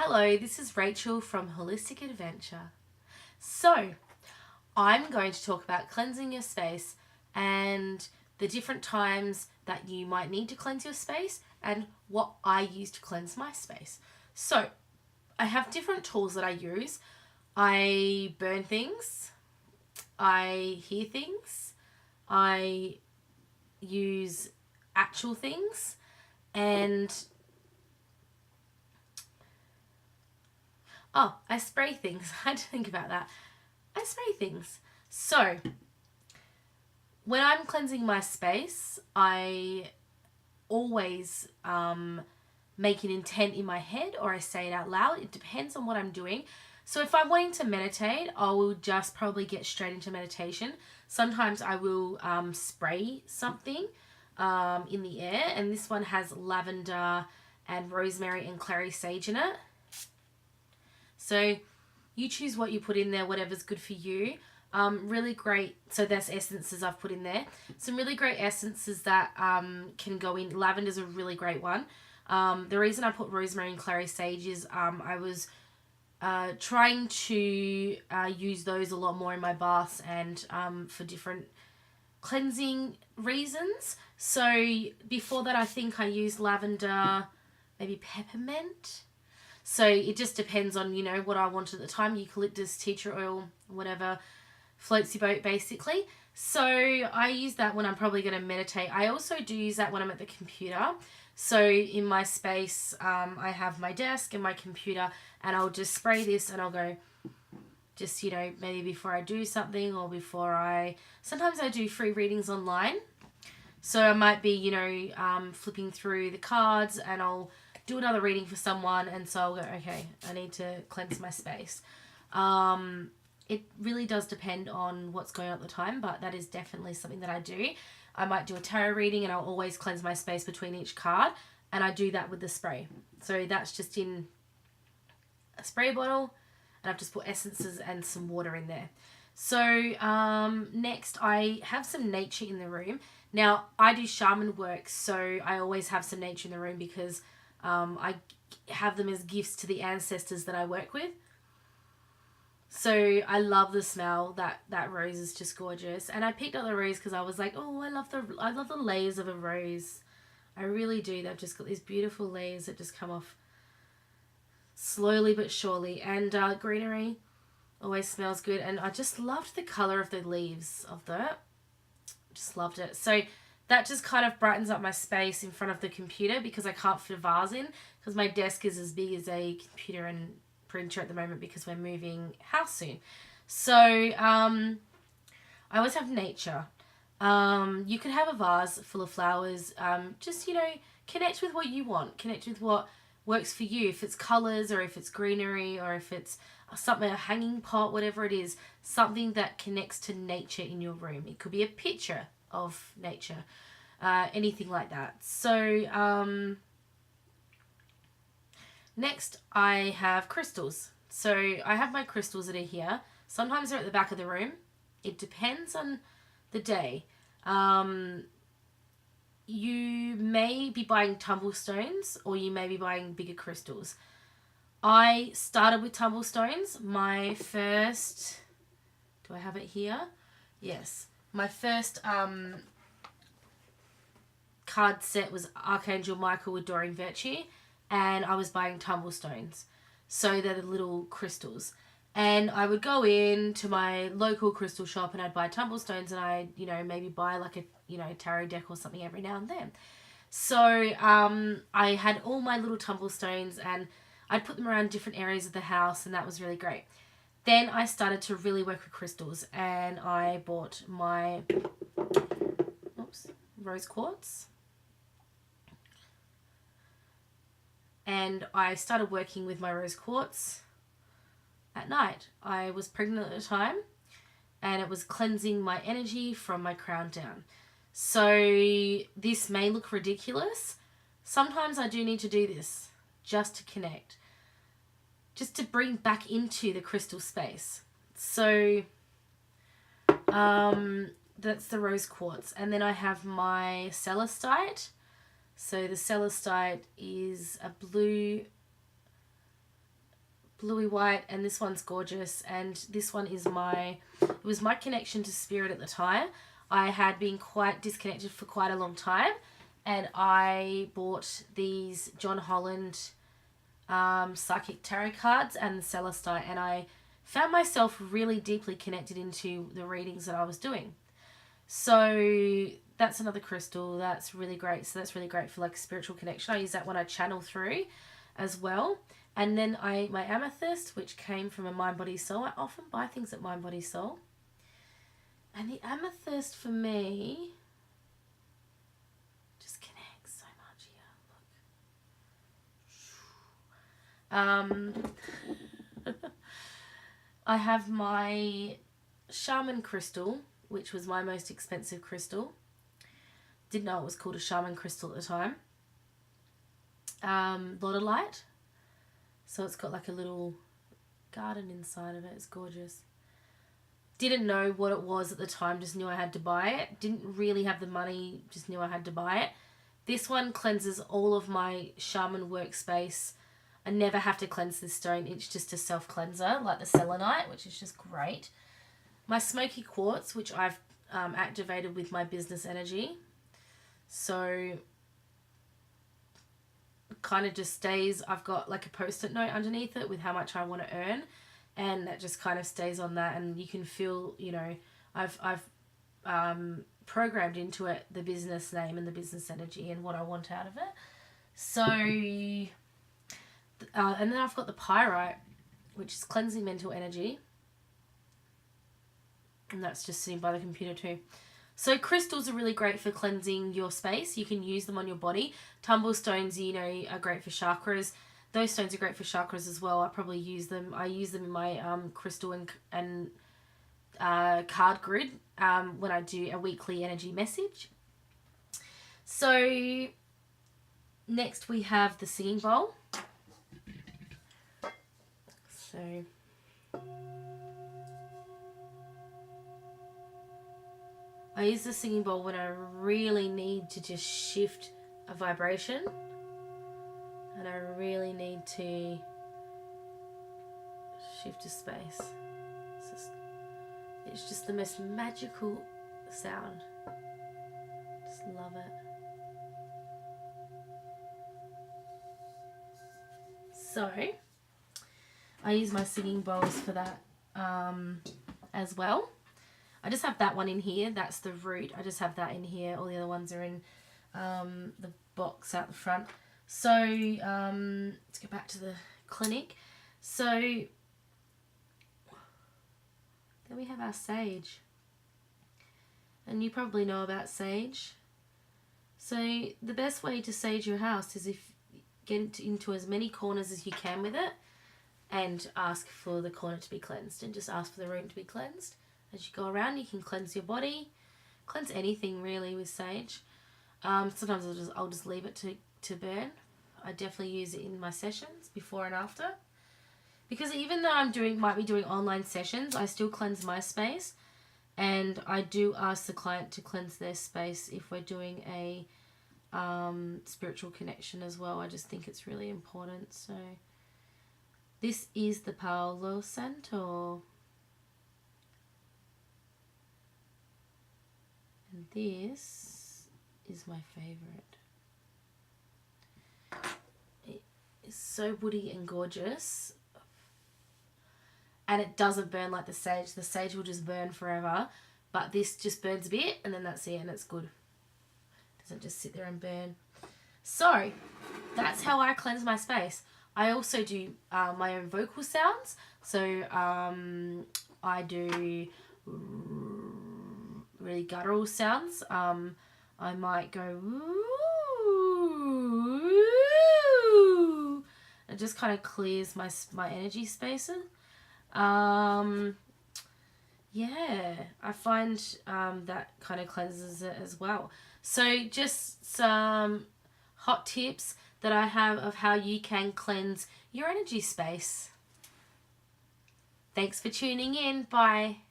Hello, this is Rachel from Holistic Adventure. So, I'm going to talk about cleansing your space and the different times that you might need to cleanse your space and what I use to cleanse my space. So, I have different tools that I use. I burn things, I hear things, I use actual things, and I spray things. I had to think about that. I spray things. So, when I'm cleansing my space, I always make an intent in my head or I say it out loud. It depends on what I'm doing. So, if I'm wanting to meditate, I will just probably get straight into meditation. Sometimes I will spray something in the air, and this one has lavender and rosemary and clary sage in it. So you choose what you put in there, whatever's good for you. Really great. So there's essences I've put in there. Some really great essences that can go in. Lavender's a really great one. The reason I put rosemary and clary sage is I was trying to use those a lot more in my baths and for different cleansing reasons. So before that, I think I used lavender, maybe peppermint. So it just depends on, what I want at the time. Eucalyptus, tea tree oil, whatever floats your boat, basically. So I use that when I'm probably going to meditate. I also do use that when I'm at the computer. So in my space, I have my desk and my computer, and I'll just spray this and I'll go just, maybe before I do something or sometimes I do free readings online. So I might be, flipping through the cards and I'll do another reading for someone, and so I'll go, okay, I need to cleanse my space. It really does depend on what's going on at the time, but that is definitely something that I do. I might do a tarot reading and I'll always cleanse my space between each card, and I do that with the spray. So that's just in a spray bottle, and I've just put essences and some water in there. So next I have some nature in the room. Now I do shaman work, so I always have some nature in the room because I have them as gifts to the ancestors that I work with. So I love the smell. That rose is just gorgeous. And I picked up the rose because I was like, oh, I love the layers of a rose. I really do. They've just got these beautiful layers that just come off slowly but surely. And greenery always smells good. And I just loved the colour of the leaves of that. Just loved it. So that just kind of brightens up my space in front of the computer because I can't fit a vase in because my desk is as big as a computer and printer at the moment because we're moving house soon. So I always have nature. You could have a vase full of flowers. Just, connect with what you want. Connect with what works for you. If it's colours or if it's greenery or if it's something, a hanging pot, whatever it is, something that connects to nature in your room. It could be a picture of nature, anything like that. So next I have crystals. So I have my crystals that are here. Sometimes they're at the back of the room. It depends on the day. You may be buying tumble stones or you may be buying bigger crystals. I started with tumble stones. My first, do I have it here? Yes. My first card set was Archangel Michael with Doreen Virtue, and I was buying tumble stones. So they're the little crystals. And I would go in to my local crystal shop and I'd buy tumble stones, and I'd, maybe buy like a, tarot deck or something every now and then. So I had all my little tumble stones and I'd put them around different areas of the house, and that was really great. Then I started to really work with crystals, and I bought my rose quartz. And I started working with my rose quartz at night. I was pregnant at the time, and it was cleansing my energy from my crown down. So this may look ridiculous. Sometimes I do need to do this just to connect, just to bring back into the crystal space. So that's the rose quartz. And then I have my celestite. So the celestite is a blue bluey white, and this one's gorgeous. And this one is it was my connection to spirit at the time. I had been quite disconnected for quite a long time, and I bought these John Holland Psychic Tarot cards and the Celestite, and I found myself really deeply connected into the readings that I was doing. So that's another crystal that's really great. So that's really great for like spiritual connection. I use that when I channel through as well. And then my amethyst, which came from a Mind Body Soul. I often buy things at Mind Body Soul. And the amethyst for me just connects so much here. Look. I have my Shaman crystal, which was my most expensive crystal. Didn't know it was called a Shaman crystal at the time. Lodolite. So it's got like a little garden inside of it. It's gorgeous. Didn't know what it was at the time, just knew I had to buy it. Didn't really have the money, just knew I had to buy it. This one cleanses all of my shaman workspace. I never have to cleanse this stone. It's just a self-cleanser, like the selenite, which is just great. My smoky quartz, which I've activated with my business energy. So kind of just stays. I've got like a post-it note underneath it with how much I want to earn, and that just kind of stays on that, and you can feel, you know, I've programmed into it the business name and the business energy and what I want out of it. So and then I've got the pyrite, which is cleansing mental energy, and that's just sitting by the computer too. So crystals are really great for cleansing your space. You can use them on your body. Tumble stones, you know, are great for chakras. Those stones are great for chakras as well. I probably use them. I use them in my crystal and card grid when I do a weekly energy message. So next we have the singing bowl. So I use the singing bowl when I really need to just shift a vibration, and I really need to shift a space. It's just the most magical sound. Just love it. So I use my singing bowls for that as well. I just have that one in here. That's the root. I just have that in here. All the other ones are in the box out the front. So let's go back to the clinic. So then we have our sage. And you probably know about sage. So the best way to sage your house is if you get into as many corners as you can with it, and ask for the corner to be cleansed, and just ask for the room to be cleansed. As you go around, you can cleanse your body, cleanse anything really with sage. Sometimes I'll just leave it to burn. I definitely use it in my sessions before and after, because even though might be doing online sessions, I still cleanse my space, and I do ask the client to cleanse their space if we're doing a spiritual connection as well. I just think it's really important. So this is the Palo Santo. And this is my favorite. It is so woody and gorgeous. And it doesn't burn like the sage. The sage will just burn forever. But this just burns a bit, and then that's it, and it's good. It doesn't just sit there and burn. So that's how I cleanse my space. I also do my own vocal sounds. So I do really guttural sounds. I might go woo. It just kind of clears my energy spaces. Yeah, I find that kind of cleanses it as well. So just some hot tips that I have of how you can cleanse your energy space. Thanks for tuning in. Bye.